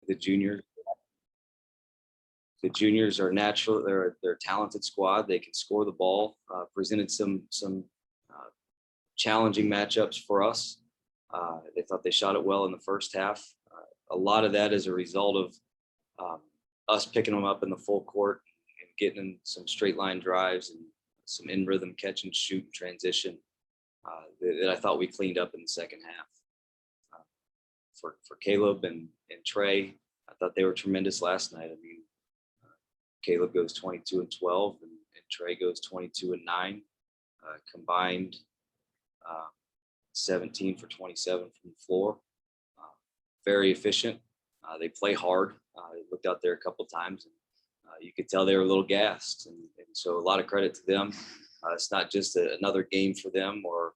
the juniors. The juniors are natural. They're a talented squad. They can score the ball. Presented some challenging matchups for us. They thought they shot it well in the first half. A lot of that is a result of us picking them up in the full court and getting in some straight line drives and some in rhythm catch and shoot and transition that I thought we cleaned up in the second half. For Caleb and Trey, I thought they were tremendous last night. I mean, Caleb goes 22 and 12, and Trey goes 22 and 9, combined 17 for 27 from the floor. Very efficient. They play hard. I looked out there a couple of times, and you could tell they were a little gassed, and so a lot of credit to them. It's not just another game for them or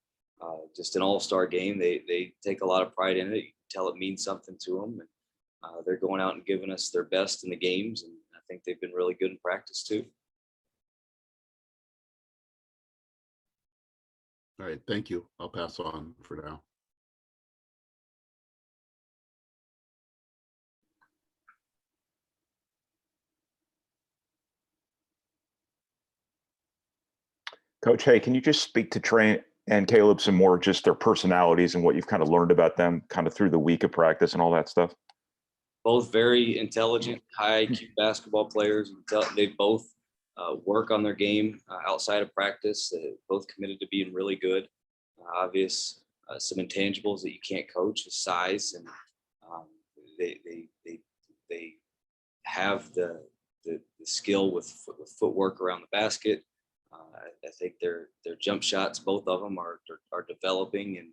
just an all-star game. They take a lot of pride in it. You can tell it means something to them, and they're going out and giving us their best in the games, and I think they've been really good in practice too. All right, thank you. I'll pass on for now. Coach, hey, can you just speak to Trey and Caleb some more, just their personalities and what you've kind of learned about them kind of through the week of practice and all that stuff? Both very intelligent, high IQ basketball players. They both work on their game outside of practice. Both committed to being really good. Obvious, some intangibles that you can't coach is size, and they have the skill with footwork around the basket. I think their jump shots, both of them, are developing and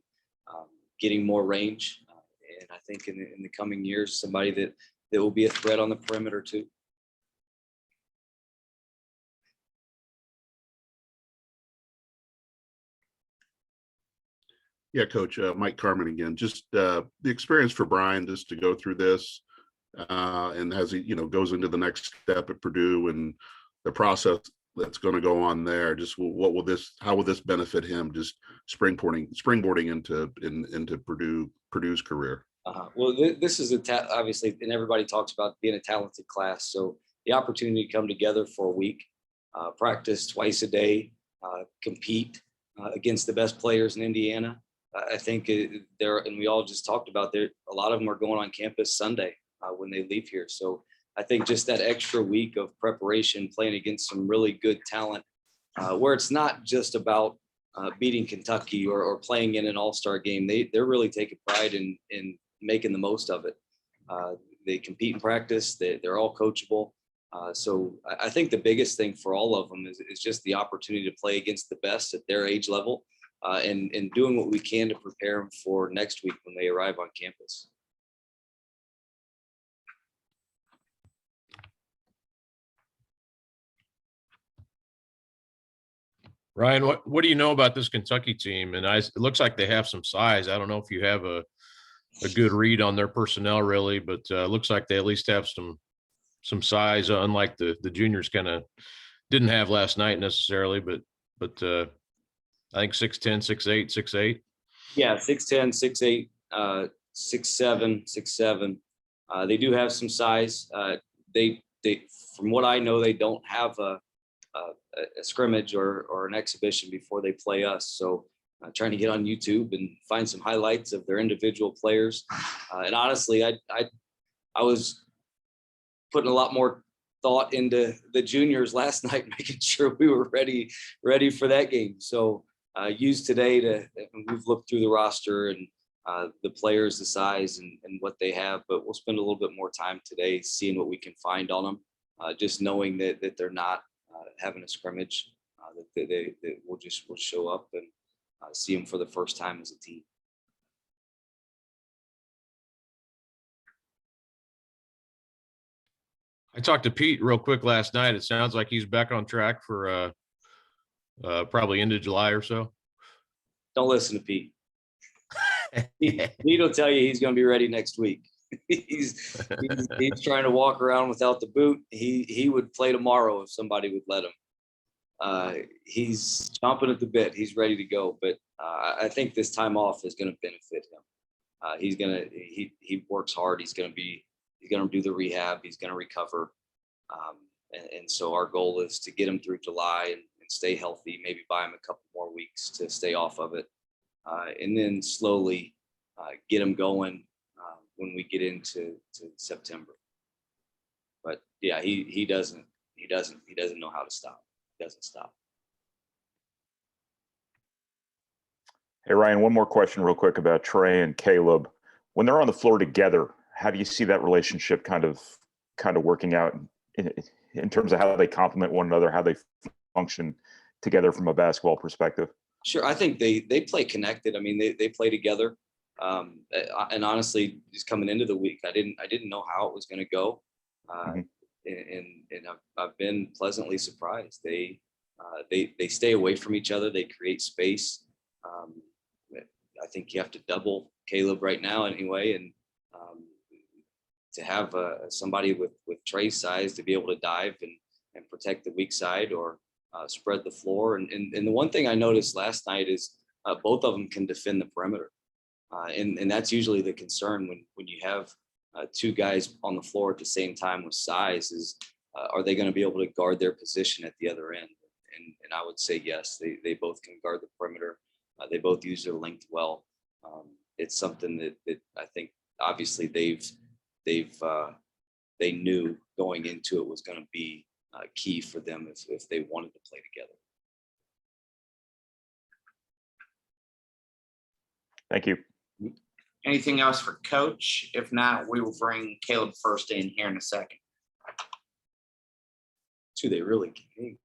getting more range. And I think in the coming years, somebody that will be a threat on the perimeter too. Yeah, Coach, Mike Carmen again. Just the experience for Brian just to go through this, and as he goes into the next step at Purdue and the process that's going to go on there. Just how will this benefit him? Just springboarding into Purdue's career. Well, this is obviously, and everybody talks about being a talented class. So the opportunity to come together for a week, practice twice a day, compete against the best players in Indiana. I think there, and we all just talked about there, a lot of them are going on campus Sunday when they leave here. So I think just that extra week of preparation, playing against some really good talent, where it's not just about beating Kentucky or playing in an all-star game. They're really taking pride in making the most of it. They compete in practice. They're all coachable. So I think the biggest thing for all of them is just the opportunity to play against the best at their age level, and doing what we can to prepare them for next week when they arrive on campus. Ryan, what do you know about this Kentucky team? And it looks like they have some size. I don't know if you have a good read on their personnel really, but it looks like they at least have some size, unlike the juniors kind of didn't have last night necessarily, but I think 6'10", 6'8", 6'8". Yeah, 6'10", 6'8", 6'7", 6'7". They do have some size. They from what I know, they don't have a scrimmage or an exhibition before they play us. So trying to get on YouTube and find some highlights of their individual players. And honestly, I was putting a lot more thought into the juniors last night, making sure we were ready for that game. So used today we've looked through the roster and the players, the size and what they have, but we'll spend a little bit more time today seeing what we can find on them. Just knowing that they're not having a scrimmage, that we'll show up and see them for the first time as a team. I talked to Pete real quick last night. It sounds like he's back on track for probably end of July or so. Don't listen to Pete. Pete will tell you he's going to be ready next week. He's trying to walk around without the boot. He would play tomorrow if somebody would let him. He's chomping at the bit. He's ready to go. But I think this time off is going to benefit him. He works hard. He's going to be He's going to do the rehab. He's going to recover. And so our goal is to get him through July and stay healthy, maybe buy him a couple more weeks to stay off of it. And then slowly get him going when we get into September. But yeah, he doesn't know how to stop. He doesn't stop. Hey, Ryan, one more question real quick about Trey and Caleb. When they're on the floor together, how do you see that relationship kind of working out in terms of how they complement one another, how they function together from a basketball perspective? Sure. I think they play connected. I mean, they play together. And honestly, just coming into the week, I didn't know how it was going to go. And I've been pleasantly surprised. They stay away from each other. They create space. I think you have to double Caleb right now anyway. And to have somebody with Trey's size to be able to dive and protect the weak side or spread the floor. And the one thing I noticed last night is both of them can defend the perimeter. And that's usually the concern when you have two guys on the floor at the same time with size is, are they going to be able to guard their position at the other end? And I would say yes, they both can guard the perimeter. They both use their length well. It's something that I think obviously they knew going into it was going to be key for them if they wanted to play together. Thank you. Anything else for Coach? If not, we will bring Caleb Furst in here in a second. Two they really can.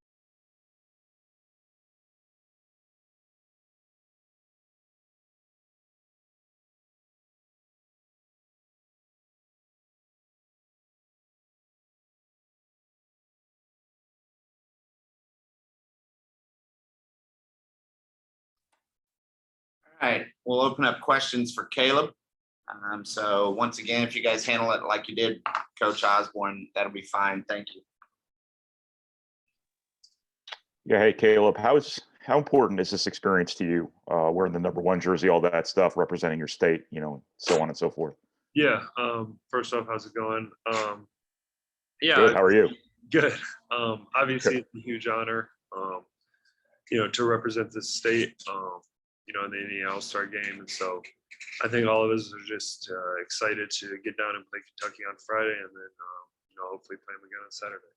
All right, we'll open up questions for Caleb. So once again, if you guys handle it like you did Coach Osborn, that'll be fine. Thank you. Yeah. Hey, Caleb, how important is this experience to you? Wearing the #1 jersey, all that stuff, representing your state, so on and so forth. Yeah. First off, how's it going? Yeah. Good. How are you? Good. Obviously, it's a huge honor, to represent this state, in the Indiana All-Star game. And so I think all of us are just excited to get down and play Kentucky on Friday and then, hopefully play them again on Saturday.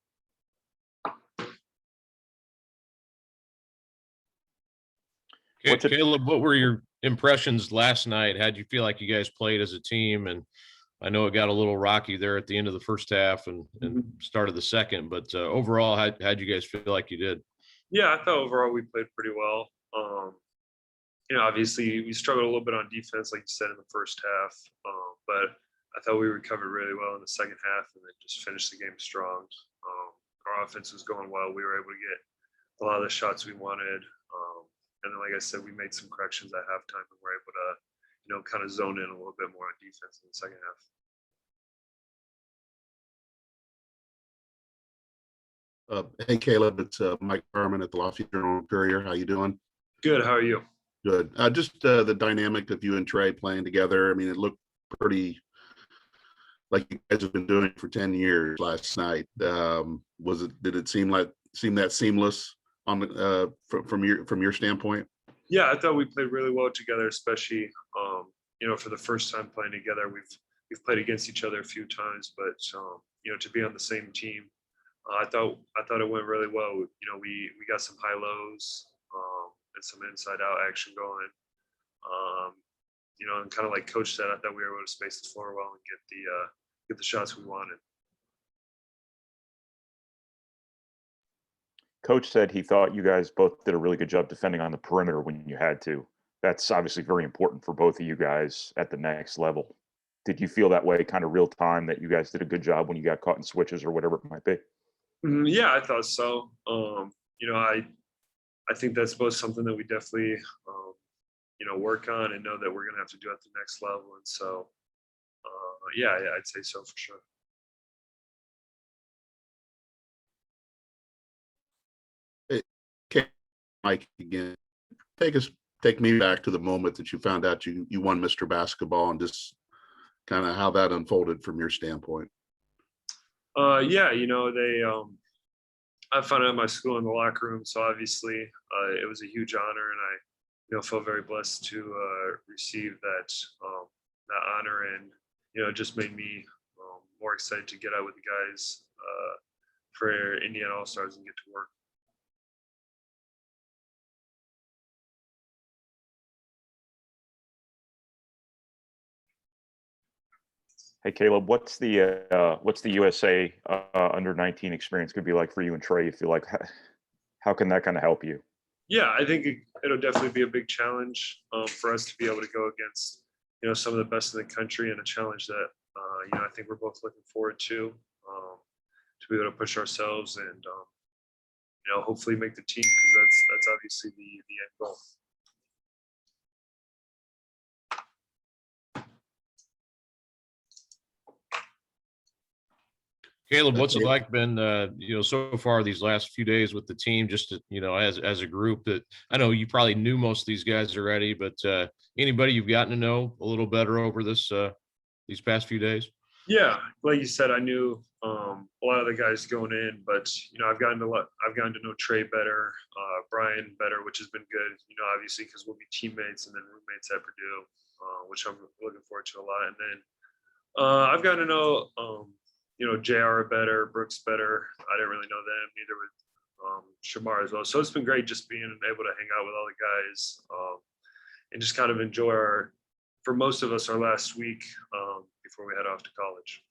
Caleb, what were your impressions last night? How'd you feel like you guys played as a team? And I know it got a little rocky there at the end of the first half and start of the second, but overall, how'd you guys feel like you did? Yeah, I thought overall we played pretty well. Obviously we struggled a little bit on defense, like you said, in the first half, but I thought we recovered really well in the second half and then just finished the game strong. Our offense was going well. We were able to get a lot of the shots we wanted. And then, like I said, we made some corrections at halftime and we're able to, kind of zone in a little bit more on defense in the second half. Hey, Caleb, it's Mike Carmen at the Lafayette Journal-Courier. How you doing? Good. How are you? Good. Just the dynamic of you and Trey playing together. I mean, it looked pretty like you guys have been doing it for 10 years last night. Did it seem that seamless on the from your standpoint? Yeah, I thought we played really well together, especially for the first time playing together. We've played against each other a few times, but to be on the same team, I thought it went really well. We got some high lows and some inside out action going. And kind of like Coach said, I thought we were able to space the floor well and get the shots we wanted. Coach said he thought you guys both did a really good job defending on the perimeter when you had to. That's obviously very important for both of you guys at the next level. Did you feel that way kind of real time, that you guys did a good job when you got caught in switches or whatever it might be? Yeah, I thought so. I think that's both something that we definitely, work on and know that we're going to have to do at the next level. And so, yeah, I'd say so for sure. Okay, Mike, again, take me back to the moment that you found out you won Mr. Basketball and just kind of how that unfolded from your standpoint. Yeah, I found out my school in the locker room, so obviously it was a huge honor, and I felt very blessed to receive that honor, and it just made me more excited to get out with the guys for Indiana All-Stars and get to work. Hey, Caleb, what's the USA under 19 experience could be like for you and Trey? You feel like how can that kind of help you? Yeah, I think it'll definitely be a big challenge for us to be able to go against some of the best in the country, and a challenge that I think we're both looking forward to be able to push ourselves and hopefully make the team, because that's obviously the end goal. Caleb, what's it like been, so far these last few days with the team, just to, as a group that I know you probably knew most of these guys already, but anybody you've gotten to know a little better over these past few days? Yeah, like you said, I knew a lot of the guys going in, but I've gotten to know Trey better, Brian better, which has been good. Obviously because we'll be teammates and then roommates at Purdue, which I'm looking forward to a lot. And then I've gotten to know JR better, Brooks better. I didn't really know them, neither with Shamar as well. So it's been great just being able to hang out with all the guys and just kind of enjoy for most of us, our last week before we head off to college.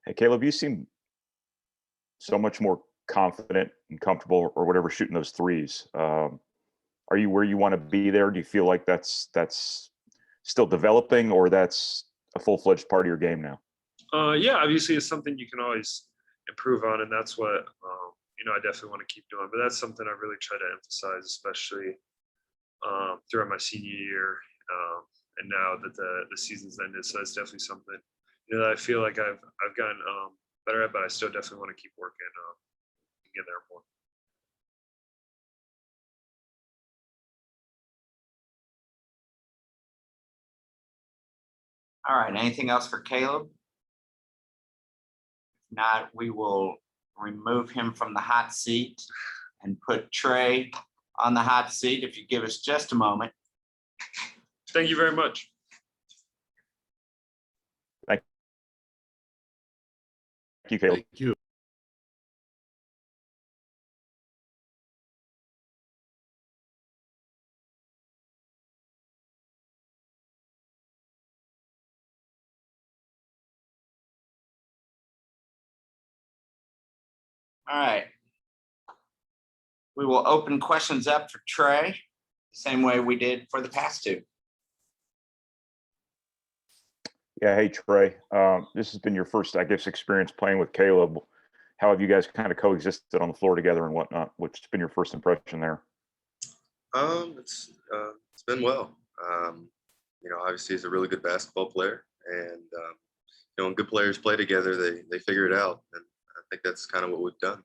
Hey, Caleb, you seem so much more confident and comfortable or whatever shooting those threes. Are you where you want to be there? Do you feel like that's still developing, or that's a full-fledged part of your game now? Yeah, obviously it's something you can always improve on, and that's what I definitely want to keep doing. But that's something I really try to emphasize, especially throughout my senior year, and now that the season's ended. So that's definitely something that I feel like I've gotten better at, but I still definitely want to keep working and get there more. All right, anything else for Caleb? If not, we will remove him from the hot seat and put Trey on the hot seat, if you give us just a moment. Thank you very much. Thank you, Caleb. Thank you. All right. We will open questions up for Trey, the same way we did for the past two. Yeah, hey, Trey. This has been your first, I guess, experience playing with Caleb. How have you guys kind of coexisted on the floor together and whatnot? What's been your first impression there? It's been well. Obviously he's a really good basketball player, and when good players play together, they figure it out, and I think that's kind of what we've done.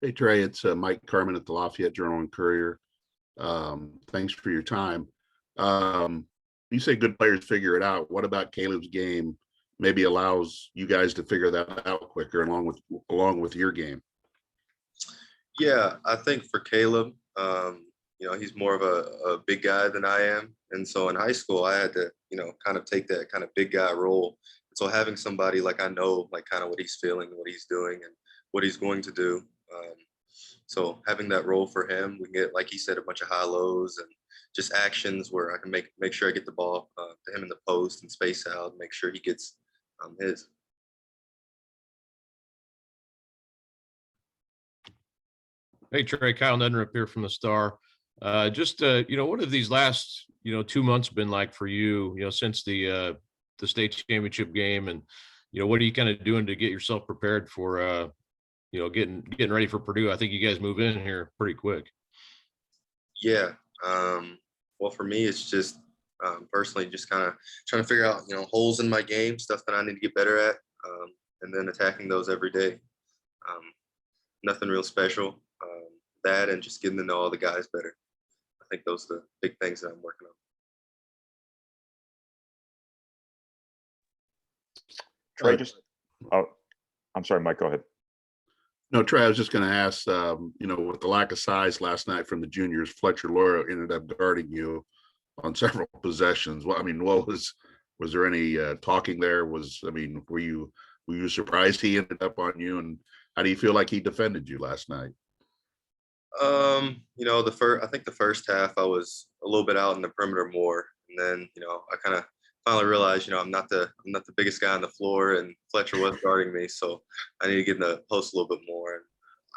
Hey, Trey, it's Mike Carmen at the Lafayette Journal and Courier. Thanks for your time. You say good players figure it out. What about Caleb's game maybe allows you guys to figure that out quicker along with your game? Yeah, I think for Caleb, he's more of a big guy than I am. And so in high school, I had to, kind of take that kind of big guy role. So having somebody like I know, like kind of what he's feeling, what he's doing, and what he's going to do. So having that role for him, we can get, like he said, a bunch of high lows and just actions where I can make sure I get the ball to him in the post and space out, make sure he gets his. Hey, Trey, Kyle Nedner up here from the Star. What have these last, 2 months been like for you, since the state championship game, and, what are you kind of doing to get yourself prepared for, getting ready for Purdue? I think you guys move in here pretty quick. Yeah. Well, for me, it's just personally just kind of trying to figure out, holes in my game, stuff that I need to get better at. and then attacking those every day. Nothing real special. That and just getting to know all the guys better. I think those are the big things that I'm working on. Trey, I'm sorry, Mike, go ahead. No, Trey, I was just going to ask, with the lack of size last night from the juniors, Fletcher Laura ended up guarding you on several possessions. Well, I mean, was there any talking there? Were you surprised he ended up on you? And how do you feel like he defended you last night? I think the first half I was a little bit out in the perimeter more, and then I kind of finally realized I'm not the biggest guy on the floor, and Fletcher was guarding me, so I need to get in the post a little bit more. And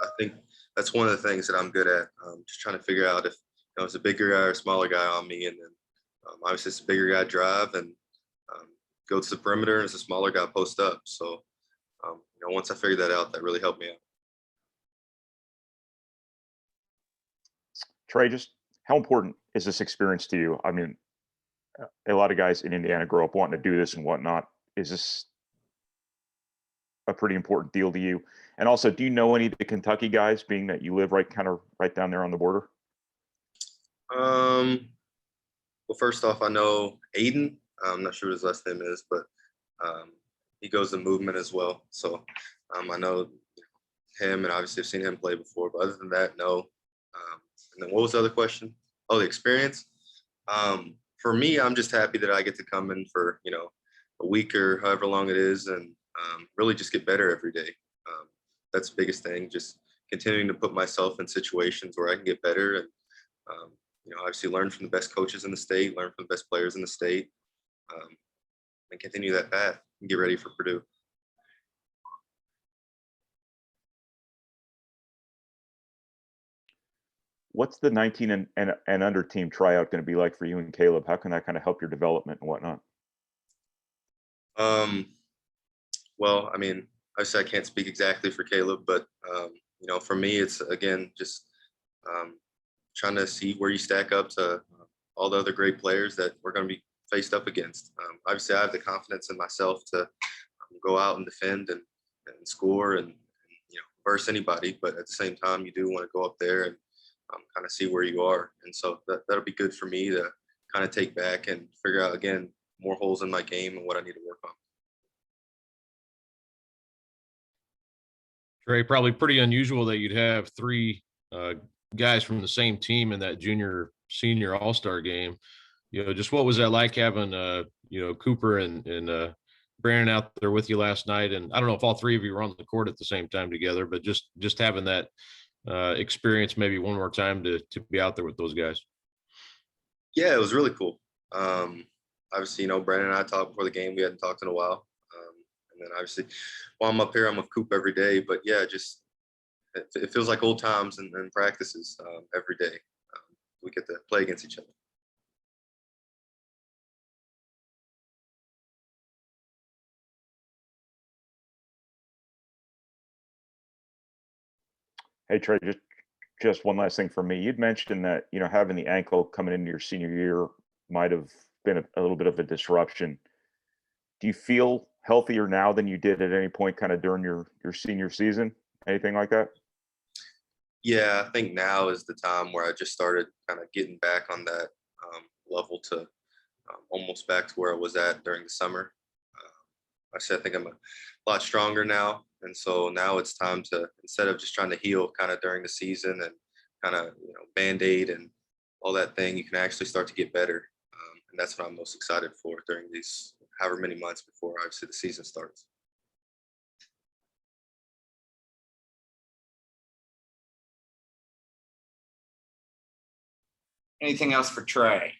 I think that's one of the things that I'm good at, just trying to figure out if it's a bigger guy or a smaller guy on me, and then obviously it's a bigger guy drive and go to the perimeter, and it's a smaller guy post up. So once I figured that out, that really helped me out. Trey, just how important is this experience to you? I mean, a lot of guys in Indiana grow up wanting to do this and whatnot. Is this a pretty important deal to you? And also, do you know any of the Kentucky guys, being that you live right down there on the border? Well, first off, I know Aiden. I'm not sure what his last name is, but he goes to Movement as well. So I know him, and obviously I've seen him play before. But other than that, no. And then what was the other question? Oh, the experience. For me, I'm just happy that I get to come in for a week or however long it is, and really just get better every day. That's the biggest thing. Just continuing to put myself in situations where I can get better, and obviously learn from the best coaches in the state, learn from the best players in the state, and continue that path and get ready for Purdue. What's the 19 and under team tryout going to be like for you and Caleb? How can that kind of help your development and whatnot? Well, I mean, obviously I can't speak exactly for Caleb, but for me, it's again just trying to see where you stack up to all the other great players that we're going to be faced up against. Obviously, I have the confidence in myself to go out and defend and score and verse anybody, but at the same time, you do want to go up there and kind of see where you are. And so that'll be good for me to kind of take back and figure out, again, more holes in my game and what I need to work on. Trey, probably pretty unusual that you'd have three guys from the same team in that junior senior all-star game. Just what was that like having Cooper and Brandon out there with you last night? And I don't know if all three of you were on the court at the same time together, but just having that experience maybe one more time to be out there with those guys. Yeah, it was really cool. Obviously, Brandon and I talked before the game. We hadn't talked in a while. And then obviously while I'm up here, I'm with Coop every day, but yeah, just it feels like old times and practices every day. We get to play against each other. Hey, Trey, just one last thing for me. You'd mentioned that, having the ankle coming into your senior year might have been a little bit of a disruption. Do you feel healthier now than you did at any point kind of during your senior season? Anything like that? Yeah, I think now is the time where I just started kind of getting back on that level to almost back to where I was at during the summer. I think I'm a lot stronger now. And so now it's time to, instead of just trying to heal kind of during the season and kind of, Band-Aid and all that thing, you can actually start to get better. And that's what I'm most excited for during these however many months before obviously the season starts. Anything else for Trey?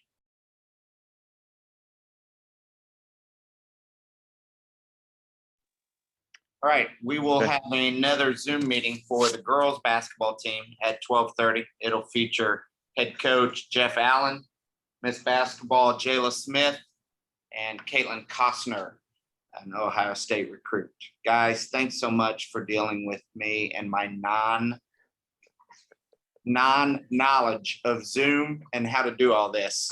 All right, we will have another Zoom meeting for the girls basketball team at 12:30. It'll feature head coach Jeff Allen, Miss Basketball Jayla Smith, and Caitlin Costner, an Ohio State recruit. Guys, thanks so much for dealing with me and my non-knowledge of Zoom and how to do all this.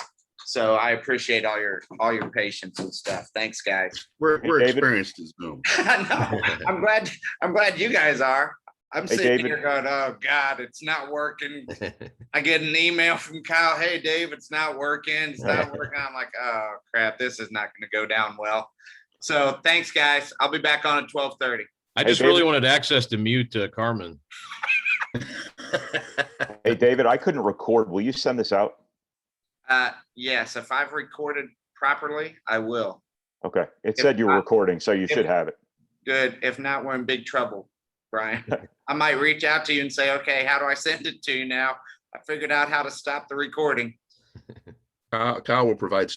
So I appreciate all your patience and stuff. Thanks, guys. We're David. experienced as Zoom. No, I'm glad you guys are. I'm Hey, sitting David. here going, oh God, it's not working. I get an email from Kyle, hey Dave, it's not working. It's not working. I'm like, oh crap, this is not gonna go down well. So thanks, guys. I'll be back on at 12:30. I Hey, just really David. wanted access to mute Carmen. Hey, David, I couldn't record. Will you send this out? Yes, if I've recorded properly, I will. Okay. It If said you were not- recording, so you should have it. Good. If not, we're in big trouble, Brian. I might reach out to you and say, okay, how do I send it to you now? I figured out how to stop the recording. Kyle will provide